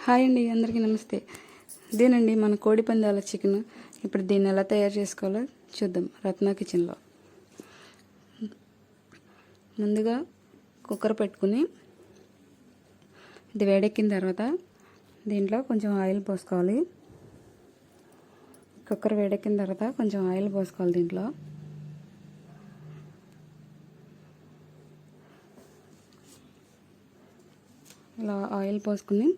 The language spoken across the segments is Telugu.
హాయ్ అండి, అందరికీ నమస్తే. ఇదేనండి మన కోడి పందాల చికెన్. ఇప్పుడు దీన్ని ఎలా తయారు చేసుకోవాలో చూద్దాం రత్న కిచెన్లో. ముందుగా కుక్కర్ పెట్టుకుని ఇది వేడెక్కిన తర్వాత దీంట్లో కొంచెం ఆయిల్ పోసుకోవాలి. కుక్కర్ వేడెక్కిన తర్వాత కొంచెం ఆయిల్ పోసుకోవాలి. దీంట్లో ఇలా ఆయిల్ పోసుకుని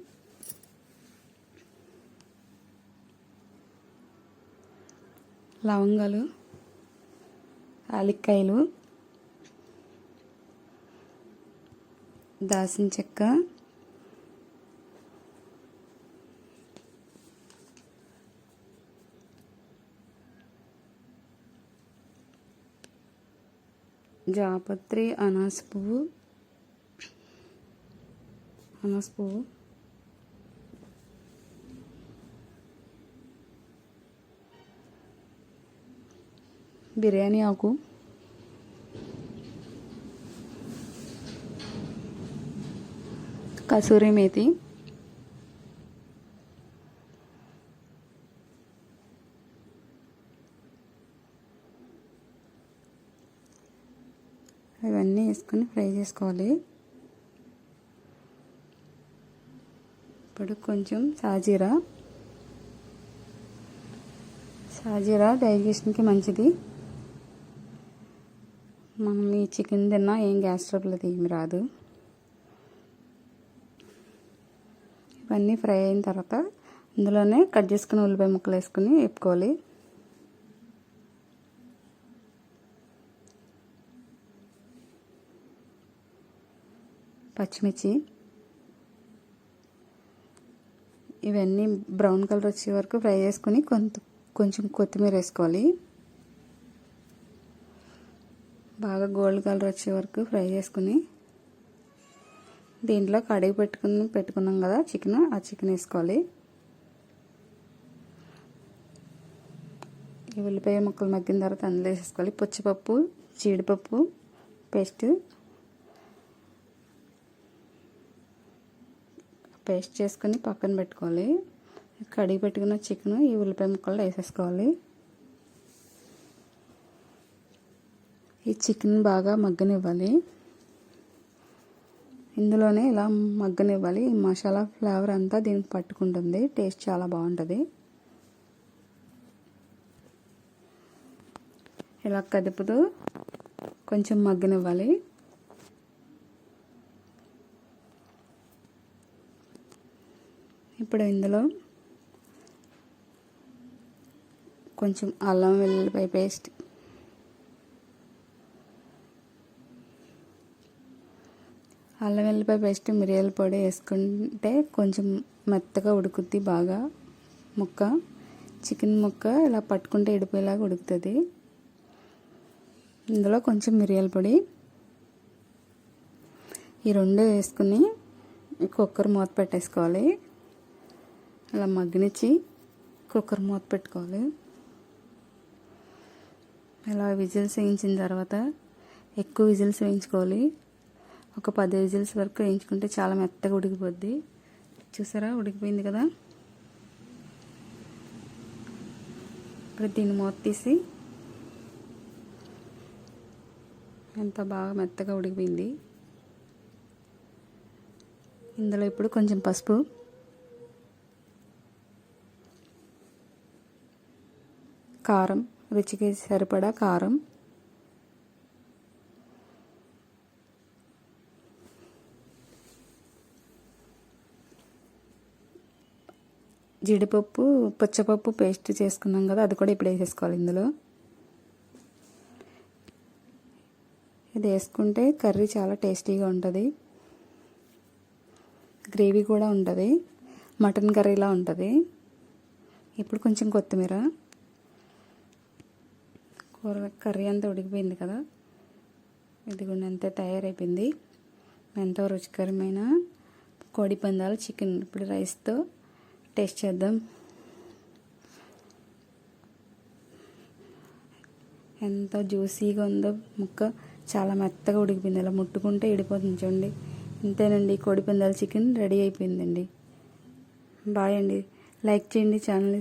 లవంగాలు, యాలక్కాయలు, దాల్చిన చెక్క, జాపత్రి, అనాస పువ్వు, బిర్యానీ ఆకు, కసూరి మేతి, ఇవన్నీ వేసుకొని ఫ్రై చేసుకోవాలి. ఇప్పుడు కొంచెం సాజీరా డైజెషన్కి మంచిది. మనం ఈ చికెన్ తిన్నా ఏం గ్యాస్ ట్రబుల్ అది ఏమి రాదు. ఇవన్నీ ఫ్రై అయిన తర్వాత ఇందులోనే కట్ చేసుకుని ఉల్లిపాయ ముక్కలు వేసుకుని వేపుకోవాలి. పచ్చిమిర్చి, ఇవన్నీ బ్రౌన్ కలర్ వచ్చే వరకు ఫ్రై చేసుకుని కొంచెం కొత్తిమీర వేసుకోవాలి. బాగా గోల్డ్ కలర్ వచ్చే వరకు ఫ్రై చేసుకుని దీంట్లో కడిగి పెట్టుకున్నాం కదా చికెన్, ఆ చికెన్ వేసుకోవాలి. ఈ ఉల్లిపాయ ముక్కలు మగ్గిన తర్వాత అందులో వేసేసుకోవాలి. పుచ్చిపప్పు, జీడిపప్పు పేస్ట్ చేసుకొని పక్కన పెట్టుకోవాలి. కడిగి పెట్టుకున్న చికెన్ ఈ ఉల్లిపాయ ముక్కలు వేసేసుకోవాలి. ఈ చికెన్ బాగా మగ్గనివ్వాలి. ఇందులోనే ఇలా మగ్గనివ్వాలి. ఈ మసాలా ఫ్లేవర్ అంతా దీనికి పట్టుకుంటుంది. టేస్ట్ చాలా బాగుంటుంది. ఇలా కదుపుతూ కొంచెం మగ్గనివ్వాలి. ఇప్పుడు ఇందులో కొంచెం అల్లం వెల్లుల్లిపాయ పేస్ట్, మిరియాల పొడి వేసుకుంటే కొంచెం మెత్తగా ఉడుకుద్ది. బాగా చికెన్ ముక్క ఇలా పట్టుకుంటే ఇడిపోయేలాగా ఉడుకుతుంది. ఇందులో కొంచెం మిరియాల పొడి, ఈ రెండు వేసుకుని కుక్కర్ మూత పెట్టేసుకోవాలి. అలా మగ్గనిచ్చి కుక్కర్ మూత పెట్టుకోవాలి. ఇలా విజిల్స్ వేయించిన తర్వాత ఎక్కువ విజిల్స్ వేయించుకోవాలి. ఒక 10 విజిల్స్ వరకు వేయించుకుంటే చాలా మెత్తగా ఉడికిపోద్ది. చూసారా, ఉడికిపోయింది కదా. ఇప్పుడు దీన్ని మూత తీసి ఎంత బాగా మెత్తగా ఉడికిపోయింది. ఇందులో ఇప్పుడు కొంచెం పసుపు, కారం, రుచికి సరిపడా కారం, జీడిపప్పు, పుచ్చపప్పు పేస్ట్ చేసుకున్నాం కదా, అది కూడా ఇప్పుడు వేసేసుకోవాలి. ఇందులో ఇది వేసుకుంటే కర్రీ చాలా టేస్టీగా ఉంటుంది. గ్రేవీ కూడా ఉంటుంది. మటన్ కర్రీలా ఉంటుంది. ఇప్పుడు కొంచెం కొత్తిమీర. కర్రీ అంతా ఉడికిపోయింది కదా. ఇదిగోండి, అంతే తయారైపోయింది. ఎంతో రుచికరమైన కోడి పందాల చికెన్. ఇప్పుడు రైస్తో టేస్ట్ చేద్దాం. ఎంత జ్యూసీగా ఉందో ముక్క. చాలా మెత్తగా ఉడికిపోయింది. ఇలా ముట్టుకుంటే ఇడిపోతుంది చూడండి. ఇంతేనండి, కోడి పందాల చికెన్ రెడీ అయిపోయిందండి. బాయ్ అండి. లైక్ చేయండి ఛానల్ని.